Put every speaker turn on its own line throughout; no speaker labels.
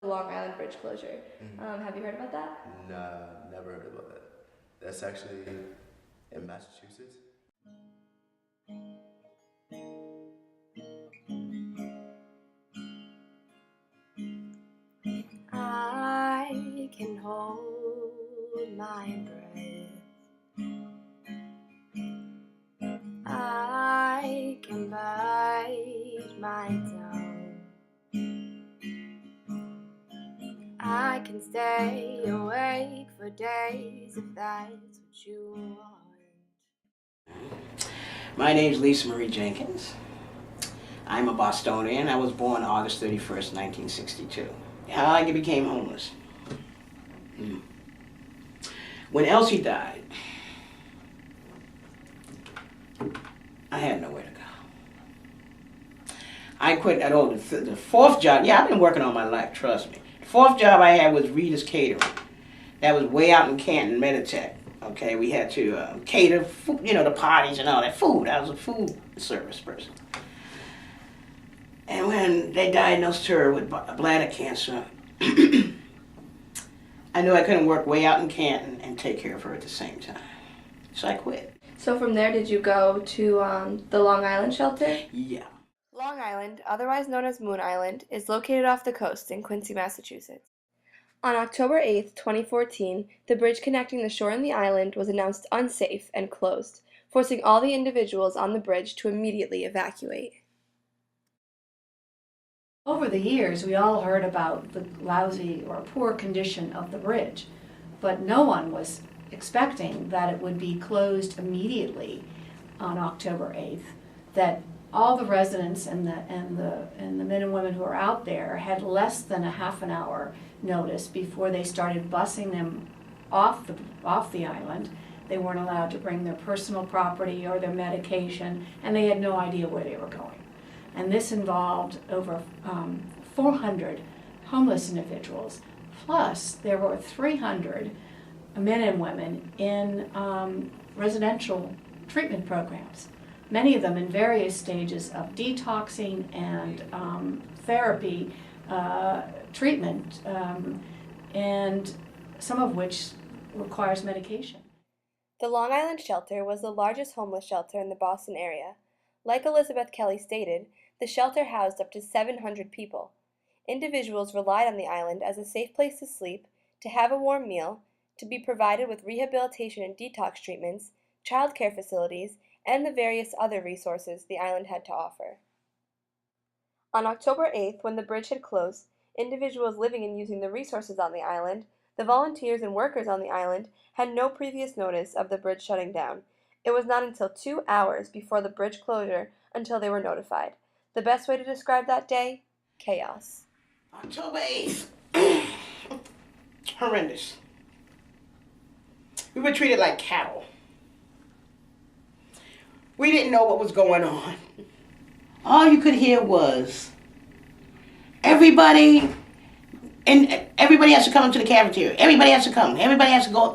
Long Island Bridge closure.
Hmm.
Have you heard about that?
Nah, never heard about that. That's actually in Massachusetts.
I can hold my breath. I can bite my tongue. I can stay awake for days if that's what you want.
My name is Lisa Marie Jenkins. I'm a Bostonian. I was born August 31st, 1962. How I became homeless. When Elsie died, I had nowhere to go. I quit at all. The fourth job, yeah, I've been working all my life, trust me. The fourth job I had was Rita's Catering. That was way out in Canton, Meditech. Okay, we had to cater, the parties and all that food. I was a food service person. And when they diagnosed her with bladder cancer, I knew I couldn't work way out in Canton and take care of her at the same time. So I quit.
So from there, did you go to the Long Island shelter?
Yeah.
Long Island, otherwise known as Moon Island, is located off the coast in Quincy, Massachusetts. On October 8, 2014, the bridge connecting the shore and the island was announced unsafe and closed, forcing all the individuals on the bridge to immediately evacuate.
Over the years, we all heard about the lousy or poor condition of the bridge, but no one was expecting that it would be closed immediately on October 8th, that all the residents and the men and women who are out there had less than a half an hour notice before they started busing them off the island. They weren't allowed to bring their personal property or their medication, and they had no idea where they were going. And this involved over 400 homeless individuals. Plus, there were 300 men and women in residential treatment programs, many of them in various stages of detoxing and therapy treatment, and some of which requires medication.
The Long Island shelter was the largest homeless shelter in the Boston area. Like Elizabeth Kelly stated, the shelter housed up to 700 people. Individuals relied on the island as a safe place to sleep, to have a warm meal, to be provided with rehabilitation and detox treatments, child care facilities, and the various other resources the island had to offer. On October 8th, when the bridge had closed, individuals living and using the resources on the island, the volunteers and workers on the island, had no previous notice of the bridge shutting down. It was not until 2 hours before the bridge closure until they were notified. The best way to describe that day? Chaos.
October 8th. Horrendous. We were treated like cattle. We didn't know what was going on. All you could hear was everybody, and everybody has to come into the cafeteria. Everybody has to come. Everybody has to go.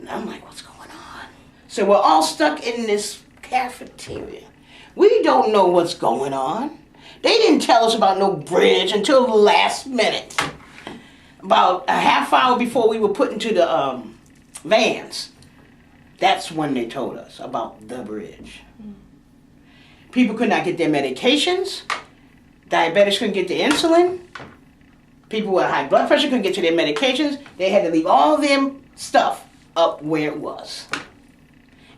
I'm like, what's going on? So we're all stuck in this cafeteria. We don't know what's going on. They didn't tell us about no bridge until the last minute. About a half hour before we were put into the vans. That's when they told us about the bridge. People could not get their medications. Diabetics couldn't get their insulin. People with high blood pressure couldn't get to their medications. They had to leave all their stuff up where it was.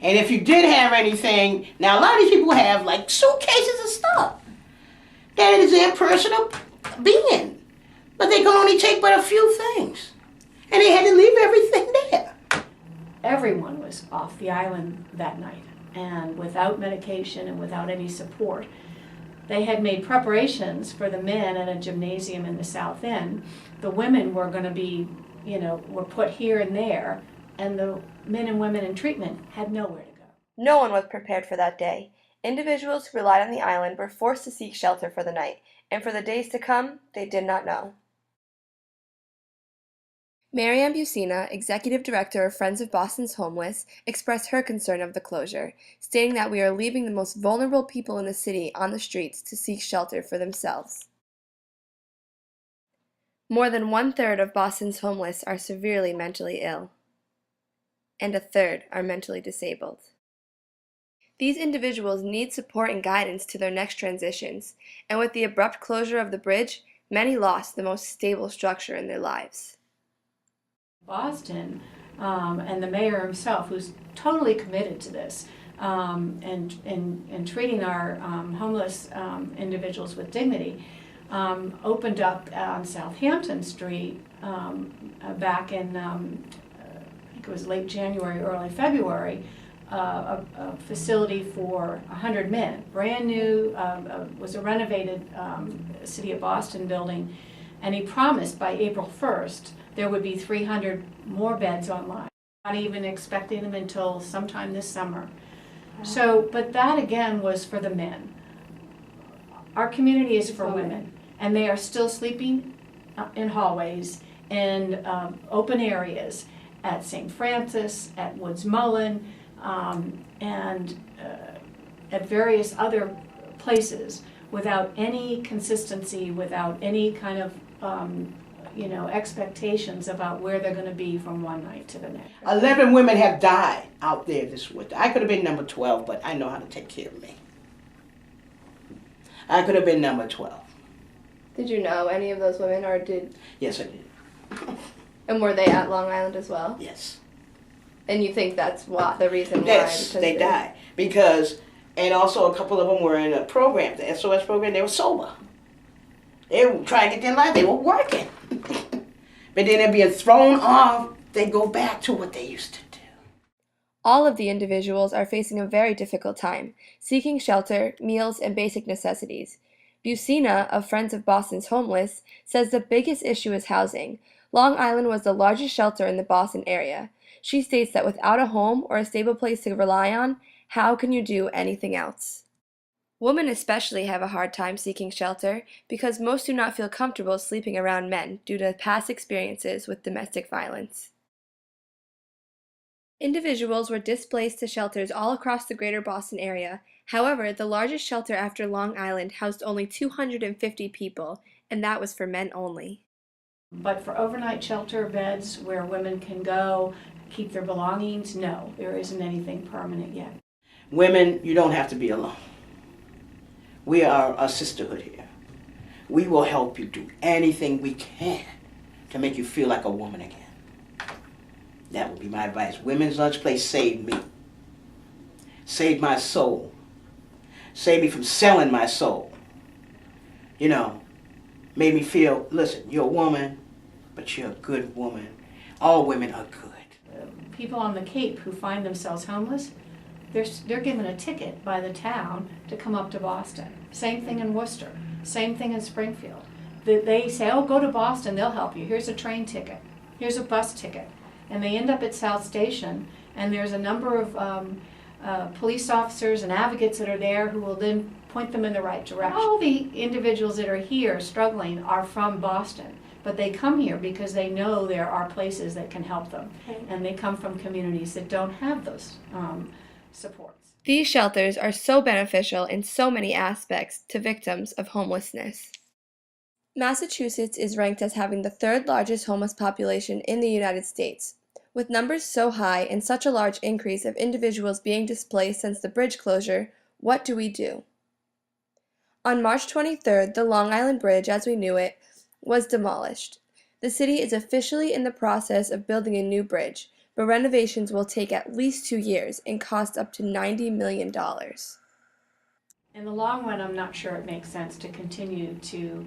And if you did have anything, now a lot of these people have like suitcases of stuff. That is their personal being. But they can only take but a few things. And they had to leave everything there.
Everyone was off the island that night, and without medication and without any support. They had made preparations for the men at a gymnasium in the South End. The women were going to be, were put here and there, and the men and women in treatment had nowhere to go.
No one was prepared for that day. Individuals who relied on the island were forced to seek shelter for the night, and for the days to come, they did not know. Marianne Bucina, Executive Director of Friends of Boston's Homeless, expressed her concern of the closure, stating that we are leaving the most vulnerable people in the city on the streets to seek shelter for themselves. More than 1/3 of Boston's homeless are severely mentally ill, and 1/3 are mentally disabled. These individuals need support and guidance to their next transitions, and with the abrupt closure of the bridge, many lost the most stable structure in their lives.
Boston, and the mayor himself, who's totally committed to this, and treating our homeless individuals with dignity, opened up on Southampton Street back in, I think it was late January, early February, a facility for 100 men, brand new, was a renovated City of Boston building, and he promised by April 1st there would be 300 more beds online. Not even expecting them until sometime this summer. So, but that again was for the men. Our community is for women, and they are still sleeping in hallways and open areas at St. Francis, at Woods Mullen, and at various other places without any consistency, without any kind of expectations about where they're going to be from one night to the next.
11 women have died out there this winter. I could have been number 12, but I know how to take care of me. I could have been number 12.
Did you know any of those women, or did?
Yes, I did.
And were they at Long Island as well?
Yes.
And you think that's the reason why?
Yes, they died. And also a couple of them were in a program, the SOS program, they were sober. They were trying to get their life, they were working. But then they're being thrown off, they go back to what they used to do.
All of the individuals are facing a very difficult time, seeking shelter, meals, and basic necessities. Bucina, of Friends of Boston's Homeless, says the biggest issue is housing. Long Island was the largest shelter in the Boston area. She states that without a home or a stable place to rely on, how can you do anything else? Women especially have a hard time seeking shelter because most do not feel comfortable sleeping around men due to past experiences with domestic violence. Individuals were displaced to shelters all across the greater Boston area. However, the largest shelter after Long Island housed only 250 people, and that was for men only.
But for overnight shelter beds where women can go, keep their belongings, no, there isn't anything permanent yet.
Women, you don't have to be alone. We are a sisterhood here. We will help you do anything we can to make you feel like a woman again. That would be my advice. Women's Lunch Place saved me. Saved my soul. Saved me from selling my soul. Made me feel, listen, you're a woman, but you're a good woman. All women are good.
People on the Cape who find themselves homeless, they're given a ticket by the town to come up to Boston. Same thing in Worcester. Same thing in Springfield. They say, oh, go to Boston, they'll help you. Here's a train ticket. Here's a bus ticket. And they end up at South Station, and there's a number of police officers and advocates that are there who will then point them in the right direction. All the individuals that are here struggling are from Boston, but they come here because they know there are places that can help them. And they come from communities that don't have those supports.
These shelters are so beneficial in so many aspects to victims of homelessness. Massachusetts is ranked as having the third largest homeless population in the United States. With numbers so high and such a large increase of individuals being displaced since the bridge closure, what do we do? On March 23rd, the Long Island Bridge, as we knew it, was demolished. The city is officially in the process of building a new bridge, but renovations will take at least 2 years and cost up to $90 million.
In the long run, I'm not sure it makes sense to continue to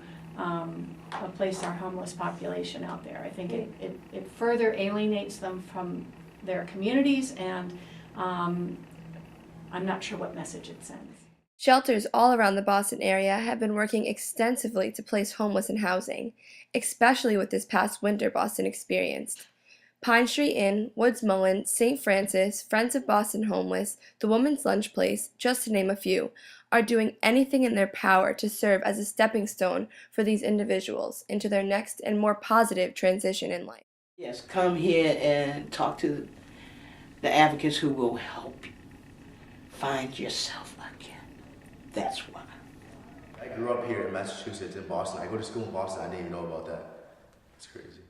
place our homeless population out there. I think it further alienates them from their communities, and I'm not sure what message it sends.
Shelters all around the Boston area have been working extensively to place homeless in housing, especially with this past winter Boston experienced. Pine Street Inn, Woods Mullen, St. Francis, Friends of Boston Homeless, the Women's Lunch Place, just to name a few, are doing anything in their power to serve as a stepping stone for these individuals into their next and more positive transition in life.
Yes, come here and talk to the advocates who will help you find yourself again. That's why.
I grew up here in Massachusetts, in Boston. I go to school in Boston. I didn't even know about that. It's crazy.